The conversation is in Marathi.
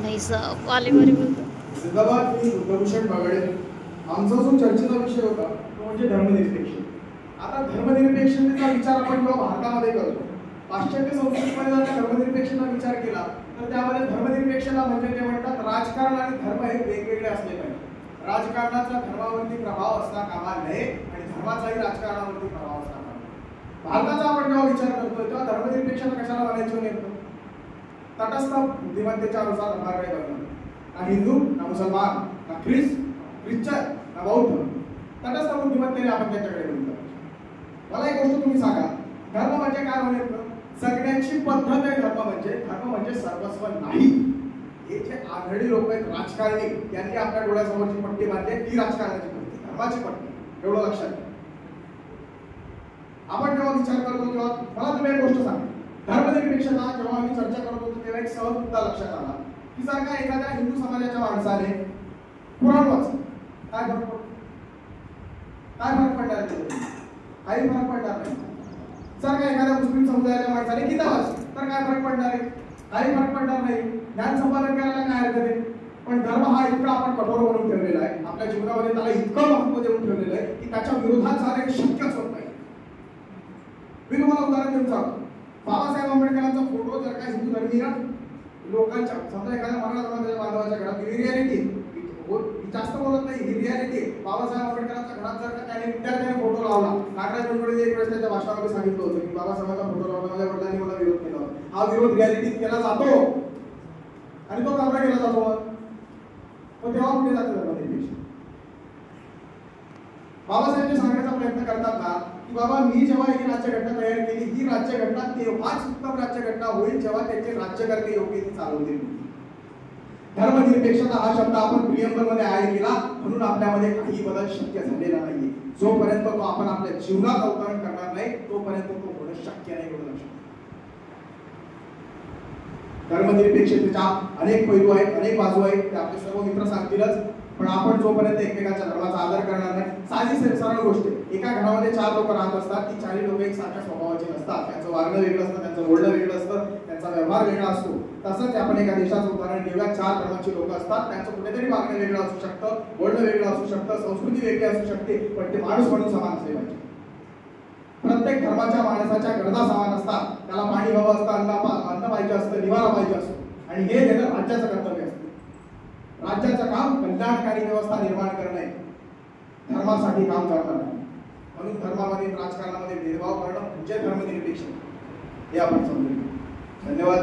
भाई साहब वालीबारी बोलतो. जिंदाबाद. मी बुद्धभूषण बगाडे. आमचा जो चर्चेचा विषय होता तो म्हणजे धर्मनिरपेक्ष. आता धर्मनिरपेक्षतेचा विचार आपण जेव्हा भारतामध्ये करतो, पाश्चात्य संस्कृतीमध्ये जर धर्मनिरपेक्षतेचा विचार केला तर त्यामध्ये धर्मनिरपेक्षता म्हणजे ते म्हणतात राजकारण आणि धर्म हे वेगवेगळे असले पाहिजे. राजकारणाचा धर्मावरती प्रभाव असता कामा नये आणि धर्माचाही राजकारणावरती प्रभाव असता कामा नये. भारताचा आपण जेव्हा विचार करतो तेव्हा धर्मनिरपेक्षता कशाला म्हणायची नेमकं? तटस्थ बुद्धिमत्तेच्या अनुसार धर्माकडे बघणं. ना हिंदू ना मुसलमान ना ख्रिश्चन ना बौद्ध, तटस्थ बुद्धिमत्तेने आपण त्याच्याकडे बघितलं. मला एक गोष्ट तुम्ही सांगा, धर्म म्हणजे काय म्हणेल? सगळ्यांची पद्धत आहे. धर्म म्हणजे सर्वस्व नाही. हे जे आघाडी लोक आहेत राजकारणी, त्यांनी आपल्या डोळ्यासमोरची पट्टी बांधली, ती राजकारणाची पट्टी, धर्माची पट्टी. एवढं लक्षात घ्या. आपण जेव्हा विचार करतो तेव्हा मला तुम्ही एक गोष्ट सांगा, धर्मनिरपेक्षता जेव्हा आम्ही चर्चा करत होतो तेव्हा एक सहज मुद्दा लक्षात आला की जर का एखाद्या हिंदू समाजाच्या माणसाने कुराण वाचलं, काय फरक पडतो? काय फरक पडणार आहे? काही फरक पडणार नाही. जर का एखाद्या मुस्लिम समुदायाच्या माणसाने गीता वाचली तर काय फरक पडणार आहे? काही फरक पडणार नाही. ज्ञान संपादन करायला काय हरकत आहे? पण धर्म हा इतका आपण कठोर बनवून ठेवलेला आहे, आपल्या जीवनामध्ये त्याला इतकं महत्त्व देऊन ठेवलेलं आहे की त्याच्या विरोधात जाणे शक्यच होत नाही. मी तुम्हाला उदाहरण देऊन सांगतो. बाबासाहेब आंबेडकरांचा फोटो जर का हिंदू धर्मीय लोकांच्या, समजा एखाद्या मराठा समाजाच्या बांधवाच्या घरात, ही रियालिटी जास्त बोलत नाही, ही रियालिटी. बाबासाहेब आंबेडकरांच्या घरात जर का त्याने विद्यार्थ्याने फोटो लावला, नागराज मंडळीने एक वेळेस त्याच्या भाषणामध्ये सांगितलं होतं की बाबासाहेबांचा फोटो लावला, माझ्या वडिलांनी मला विरोध केला. हा विरोध रियालिटीत केला जातो आणि तो काबरा केला जातो. मग तेव्हा कुठे जातो धर्मनिरपेक्ष? बाबासाहेब सांगण्याचा प्रयत्न करतात ना की बाबा मी जेव्हा ही राज्यघटना तयार केली, ही राज्यघटना तेव्हाच उत्तम राज्यघटना होईल जेव्हा त्याचे राज्यकर्ते योग्य ती चालवतील. धर्मनिरपेक्षता हा शब्द आपण प्रियंबल मध्ये ऍड केला म्हणून आपल्यामध्ये काही बदल शक्य झालेला नाहीये. जोपर्यंत तो आपण आपल्या जीवनात अवतरण करणार नाही तोपर्यंत तो होणं शक्य नाही. एवढं लक्षात. धर्मनिरपेक्षतेच्या अनेक पैलू आहेत, अनेक बाजू आहेत, ते आपले सर्व मित्र सांगतीलच. पण आपण जोपर्यंत एकमेकांच्या धर्माचा आदर करणार नाही, साधी सरळ गोष्ट, एका घरामध्ये 4 लोक राहत असतात, ती 4 लोक एकसारख्या स्वभावाची नसतात. त्यांचं वागणं वेगळं असतं, त्यांचं बोलणं वेगळं असतं, त्यांचा व्यवहार वेगळा असतो. तसंच आपण एका देशाचं उदाहरण घेऊया. 4 धर्माची लोक असतात, त्यांचं कुठेतरी वागणं वेगळं असू शकतं, बोलणं वेगळं असू शकतं, संस्कृती वेगळी असू शकते, पण ते माणूस म्हणून समान असले पाहिजे. प्रत्येक धर्माच्या माणसाच्या गरजा समान असतात. त्याला पाणी हवं असतं, अन्न पाहिजे असतं, निवारा पाहिजे असतो आणि हे देणं राज्याचं कर्तव्य असतं. राज्याचं काम कल्याणकारी व्यवस्था निर्माण करणे, धर्मासाठी काम करणं नाही. म्हणून धर्मामध्ये राजकारणामध्ये भेदभाव करणं म्हणजे धर्मनिरपेक्ष हे आपण समजून घेऊ. धन्यवाद.